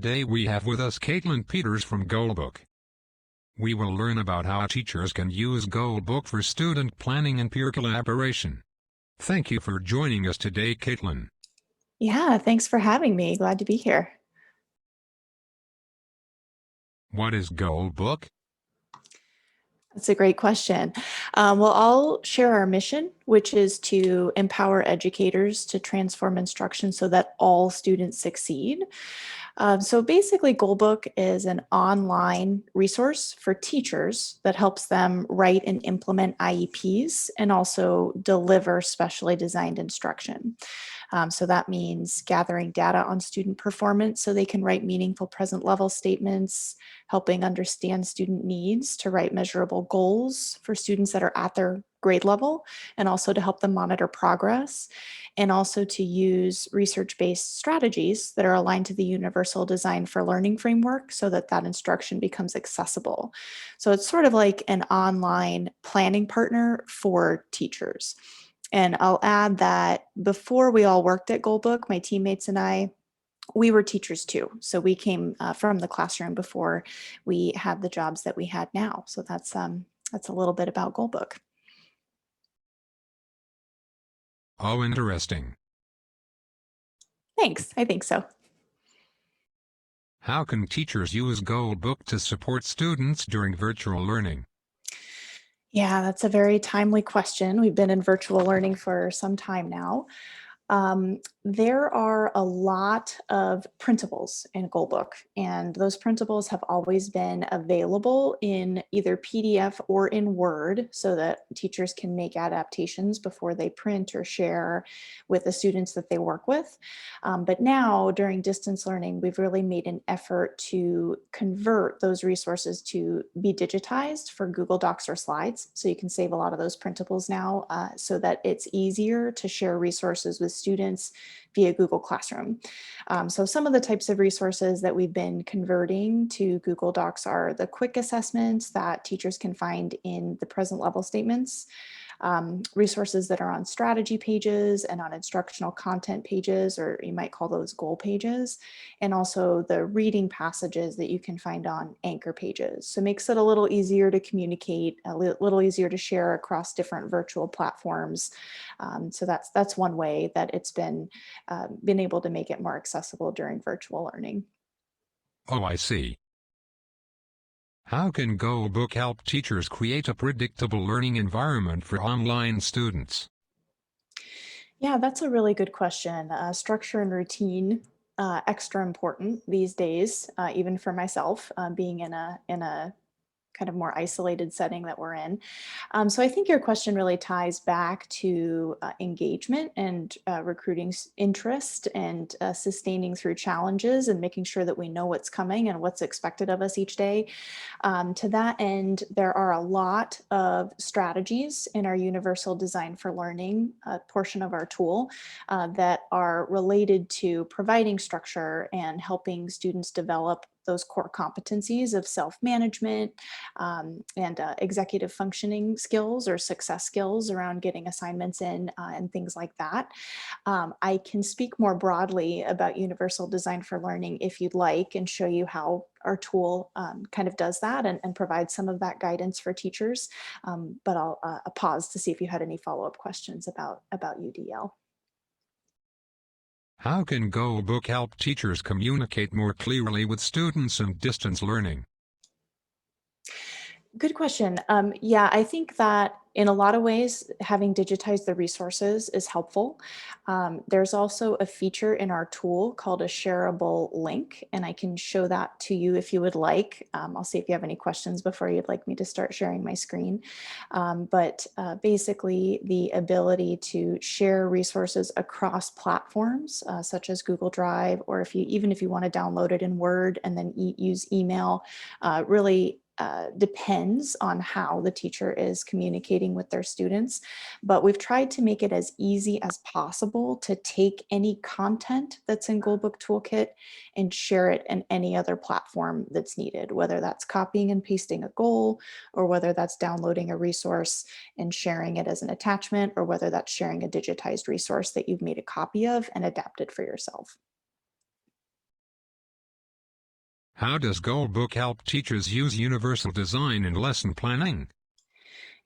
Today we have with us Caitlin Peters from Goldbook. We will learn about how teachers can use Goldbook for student planning and peer collaboration. Thank you for joining us today, Caitlin. Yeah, thanks for having me. Glad to be here. What is Goldbook? That's a great question. Well, I'll share our mission, which is to empower educators to transform instruction so that all students succeed. So basically, Goldbook is an online resource for teachers that helps them write and implement IEPs and also deliver specially designed instruction. So that means gathering data on student performance so they can write meaningful present level statements, helping understand student needs to write measurable goals for students that are at their grade level, and also to help them monitor progress, and also to use research-based strategies that are aligned to the Universal Design for Learning framework so that that instruction becomes accessible. So it's sort of like an online planning partner for teachers. And I'll add that before we all worked at Goldbook, my teammates and I, we were teachers too. So we came from the classroom before we had the jobs that we had now. So that's a little bit about Goldbook. Oh, interesting. Thanks. I think so. How can teachers use Goldbook to support students during virtual learning? Yeah, that's a very timely question. We've been in virtual learning for some time now. There are a lot of printables in Goldbook, and those printables have always been available in either PDF or in Word so that teachers can make adaptations before they print or share with the students that they work with. But now, during distance learning, we've really made an effort to convert those resources to be digitized for Google Docs or slides. So you can save a lot of those printables now so that it's easier to share resources with students via Google Classroom. So some of the types of resources that we've been converting to Google Docs are the quick assessments that teachers can find in the present level statements, resources that are on strategy pages and on instructional content pages, or you might call those goal pages, and also the reading passages that you can find on anchor pages. So it makes it a little easier to communicate, a little easier to share across different virtual platforms. So that's one way that it's been able to make it more accessible during virtual learning. Oh, I see. How can Goldbook help teachers create a predictable learning environment for online students? Yeah, that's a really good question. Structure and routine, extra important these days, even for myself, being in a kind of more isolated setting that we're in. So I think your question really ties back to engagement and recruiting interest and sustaining through challenges and making sure that we know what's coming and what's expected of us each day. To that end, there are a lot of strategies in our Universal Design for Learning portion of our tool that are related to providing structure and helping students develop those core competencies of self-management and executive functioning skills or success skills around getting assignments in and things like that. I can speak more broadly about Universal Design for Learning if you'd like and show you how our tool kind of does that and provides some of that guidance for teachers. But I'll pause to see if you had any follow-up questions about UDL. How can Goldbook help teachers communicate more clearly with students in distance learning? Good question. Yeah, I think that in a lot of ways, having digitized the resources is helpful. There's also a feature in our tool called a shareable link, and I can show that to you if you would like. I'll see if you have any questions before you'd like me to start sharing my screen. But basically, the ability to share resources across platforms, such as Google Drive, or even if you want to download it in Word and then use email, really depends on how the teacher is communicating with their students. But we've tried to make it as easy as possible to take any content that's in Goldbook Toolkit and share it in any other platform that's needed, whether that's copying and pasting a goal, or whether that's downloading a resource and sharing it as an attachment, or whether that's sharing a digitized resource that you've made a copy of and adapted for yourself. How does Goldbook help teachers use universal design in lesson planning?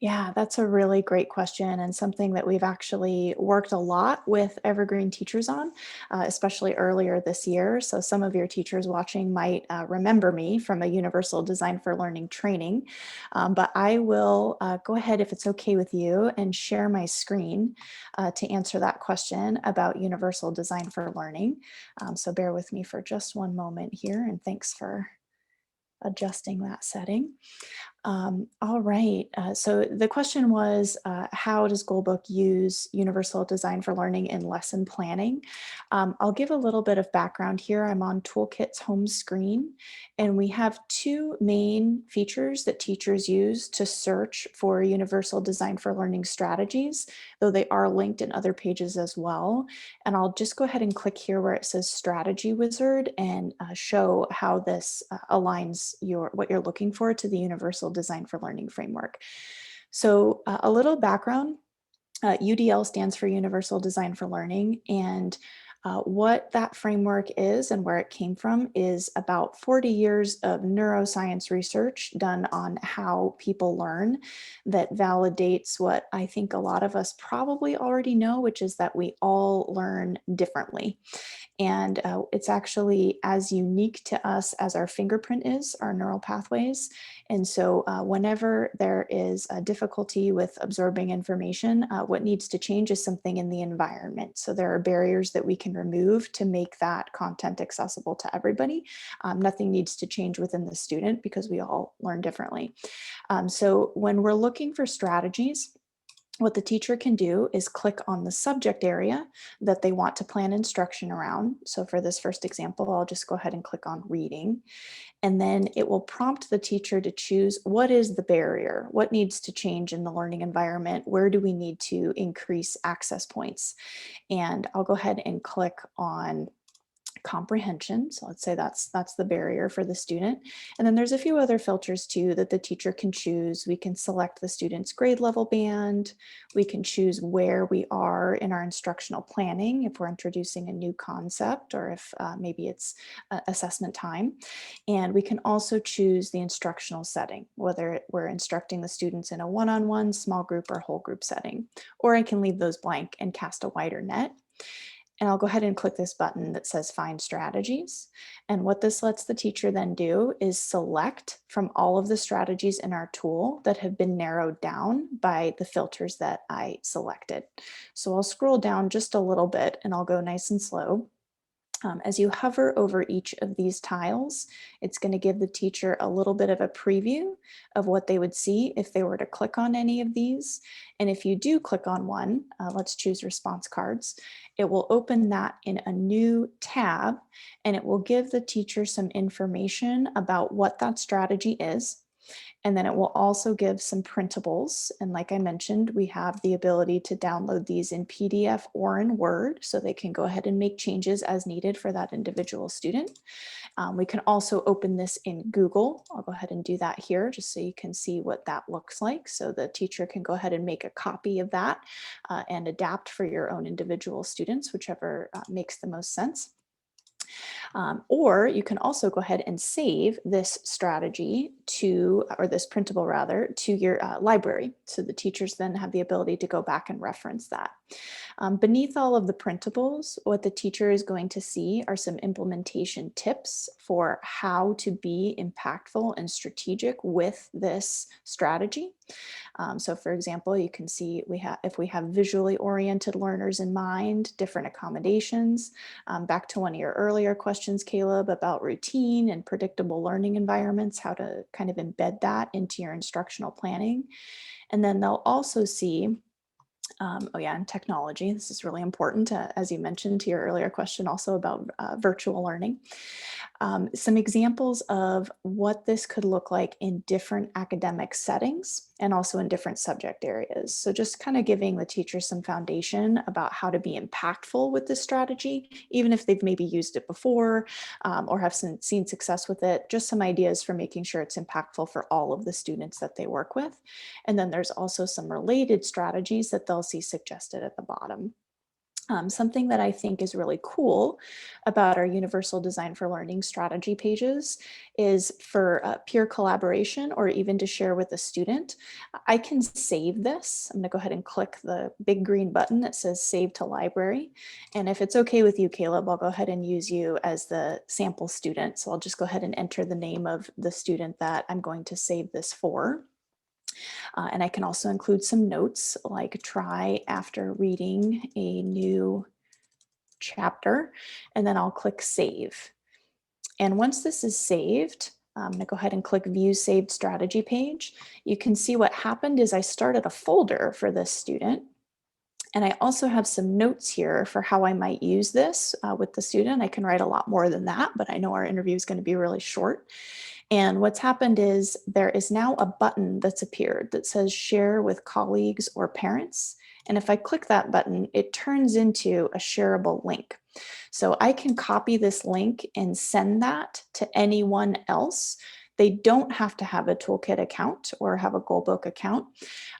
Yeah, that's a really great question and something that we've actually worked a lot with Evergreen teachers on, especially earlier this year. So some of your teachers watching might remember me from a Universal Design for Learning training, but I will go ahead, if it's okay with you, and share my screen to answer that question about Universal Design for Learning. So bear with me for just one moment here, and thanks for adjusting that setting. All right. So the question was, how does Goldbook use Universal Design for Learning in lesson planning? I'll give a little bit of background here. I'm on Toolkit's home screen, and we have two main features that teachers use to search for Universal Design for Learning strategies, though they are linked in other pages as well. And I'll just go ahead and click here where it says Strategy Wizard and show how this aligns what you're looking for to the Universal Design for Learning framework. So a little background, UDL stands for Universal Design for Learning, and what that framework is and where it came from is about 40 years of neuroscience research done on how people learn that validates what I think a lot of us probably already know, which is that we all learn differently. And it's actually as unique to us as our fingerprint is, our neural pathways. And so whenever there is a difficulty with absorbing information, what needs to change is something in the environment. So there are barriers that we can remove to make that content accessible to everybody. Nothing needs to change within the student because we all learn differently. So when we're looking for strategies, what the teacher can do is click on the subject area that they want to plan instruction around. So for this first example, I'll just go ahead and click on reading. And then it will prompt the teacher to choose what is the barrier, what needs to change in the learning environment, where do we need to increase access points. And I'll go ahead and click on comprehension. So let's say that's the barrier for the student. And then there's a few other filters too that the teacher can choose. We can select the student's grade level band. We can choose where we are in our instructional planning, if we're introducing a new concept or if maybe it's assessment time. And we can also choose the instructional setting, whether we're instructing the students in a one-on-one, small group, or whole group setting. Or I can leave those blank and cast a wider net. And I'll go ahead and click this button that says Find Strategies. And what this lets the teacher then do is select from all of the strategies in our tool that have been narrowed down by the filters that I selected. So I'll scroll down just a little bit and I'll go nice and slow. As you hover over each of these tiles, it's going to give the teacher a little bit of a preview of what they would see if they were to click on any of these. And if you do click on one, let's choose response cards, it will open that in a new tab and it will give the teacher some information about what that strategy is. And then it will also give some printables. And like I mentioned, we have the ability to download these in PDF or in Word, so they can go ahead and make changes as needed for that individual student. We can also open this in Google. I'll go ahead and do that here just so you can see what that looks like. So the teacher can go ahead and make a copy of that and adapt for your own individual students, whichever makes the most sense. Or you can also go ahead and save this strategy to, or this printable rather, to your library. So the teachers then have the ability to go back and reference that. Beneath all of the printables, what the teacher is going to see are some implementation tips for how to be impactful and strategic with this strategy. So for example, you can see if we have visually oriented learners in mind, different accommodations. Back to one of your earlier questions, Caleb, about routine and predictable learning environments, how to kind of embed that into your instructional planning. And then they'll also see and technology. This is really important, as you mentioned to your earlier question also about virtual learning. Some examples of what this could look like in different academic settings and also in different subject areas. So just kind of giving the teacher some foundation about how to be impactful with this strategy, even if they've maybe used it before or have seen success with it, just some ideas for making sure it's impactful for all of the students that they work with. And then there's also some related strategies that they'll see suggested at the bottom. Something that I think is really cool about our Universal Design for Learning strategy pages is for peer collaboration or even to share with a student. I can save this. I'm going to go ahead and click the big green button that says Save to Library. And if it's okay with you, Caleb, I'll go ahead and use you as the sample student. So I'll just go ahead and enter the name of the student that I'm going to save this for. And I can also include some notes like try after reading a new chapter, and then I'll click save. And once this is saved, I'm gonna go ahead and click view saved strategy page. You can see what happened is I started a folder for this student. And I also have some notes here for how I might use this with the student. I can write a lot more than that, but I know our interview is going to be really short. And what's happened is there is now a button that's appeared that says share with colleagues or parents. And if I click that button, it turns into a shareable link. So I can copy this link and send that to anyone else. They don't have to have a Toolkit account or have a Goldbook account.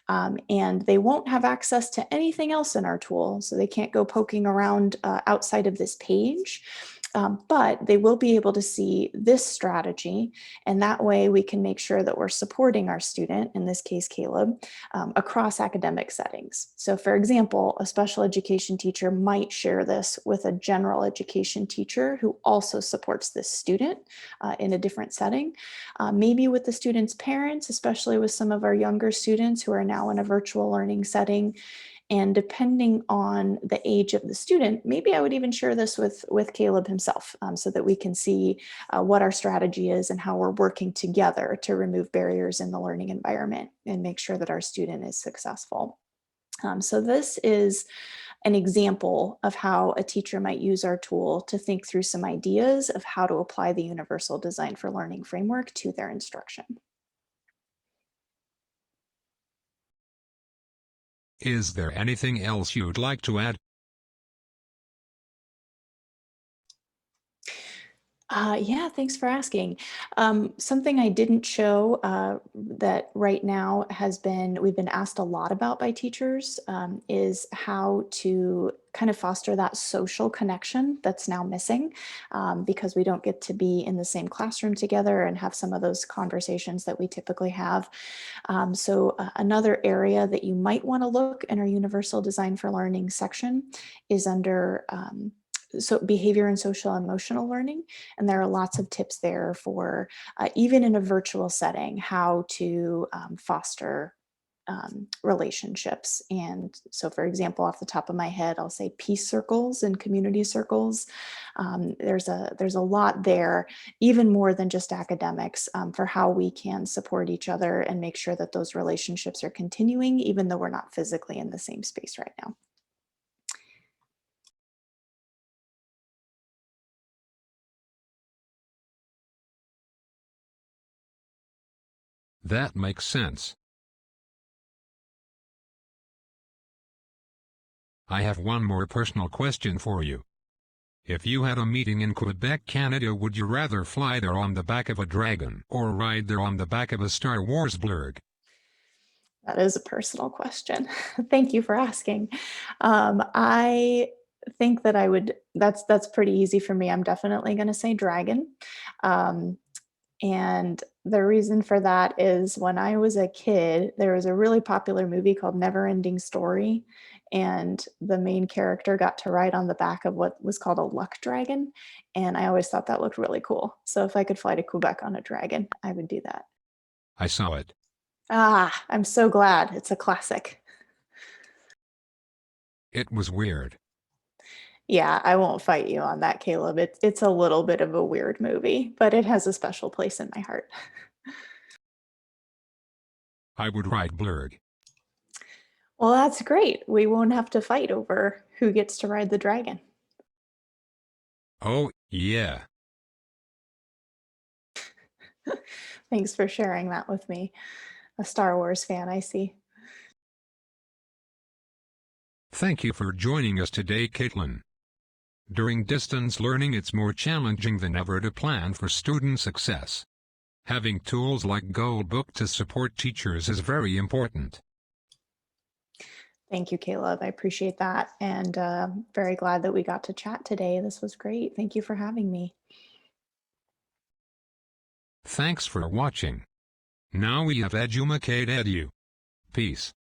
And they won't have access to anything else in our tool. So they can't go poking around outside of this page. But they will be able to see this strategy, and that way we can make sure that we're supporting our student, in this case Caleb, across academic settings. So for example, a special education teacher might share this with a general education teacher who also supports this student in a different setting, maybe with the student's parents, especially with some of our younger students who are now in a virtual learning setting. And depending on the age of the student, maybe I would even share this with Caleb himself so that we can see what our strategy is and how we're working together to remove barriers in the learning environment and make sure that our student is successful. So this is an example of how a teacher might use our tool to think through some ideas of how to apply the Universal Design for Learning framework to their instruction. Is there anything else you'd like to add? Yeah, thanks for asking. Something I didn't show that right now we've been asked a lot about by teachers is how to kind of foster that social connection that's now missing because we don't get to be in the same classroom together and have some of those conversations that we typically have. So another area that you might want to look in our Universal Design for Learning section is under so behavior and social emotional learning. And there are lots of tips there for, even in a virtual setting, how to foster relationships. And so, for example, off the top of my head, I'll say peace circles and community circles. There's a lot there, even more than just academics, for how we can support each other and make sure that those relationships are continuing, even though we're not physically in the same space right now. That makes sense. I have one more personal question for you. If you had a meeting in Quebec, Canada, would you rather fly there on the back of a dragon or ride there on the back of a Star Wars blurg? That is a personal question. Thank you for asking. I think that that's pretty easy for me. I'm definitely going to say dragon. Um, and the reason for that is when I was a kid, there was a really popular movie called Never Ending Story. And the main character got to ride on the back of what was called a luck dragon. And I always thought that looked really cool. So if I could fly to Quebec on a dragon, I would do that. I saw it. Ah, I'm so glad. It's a classic. It was weird. Yeah, I won't fight you on that, Caleb. It's a little bit of a weird movie, but it has a special place in my heart. I would ride blurg. Well, that's great. We won't have to fight over who gets to ride the dragon. Oh, yeah. Thanks for sharing that with me. A Star Wars fan, I see. Thank you for joining us today, Caitlin. During distance learning, it's more challenging than ever to plan for student success. Having tools like Goldbook to support teachers is very important. Thank you, Caleb. I appreciate that. And very glad that we got to chat today. This was great. Thank you for having me. Thanks for watching. Now we have Edumacate Edu. Peace.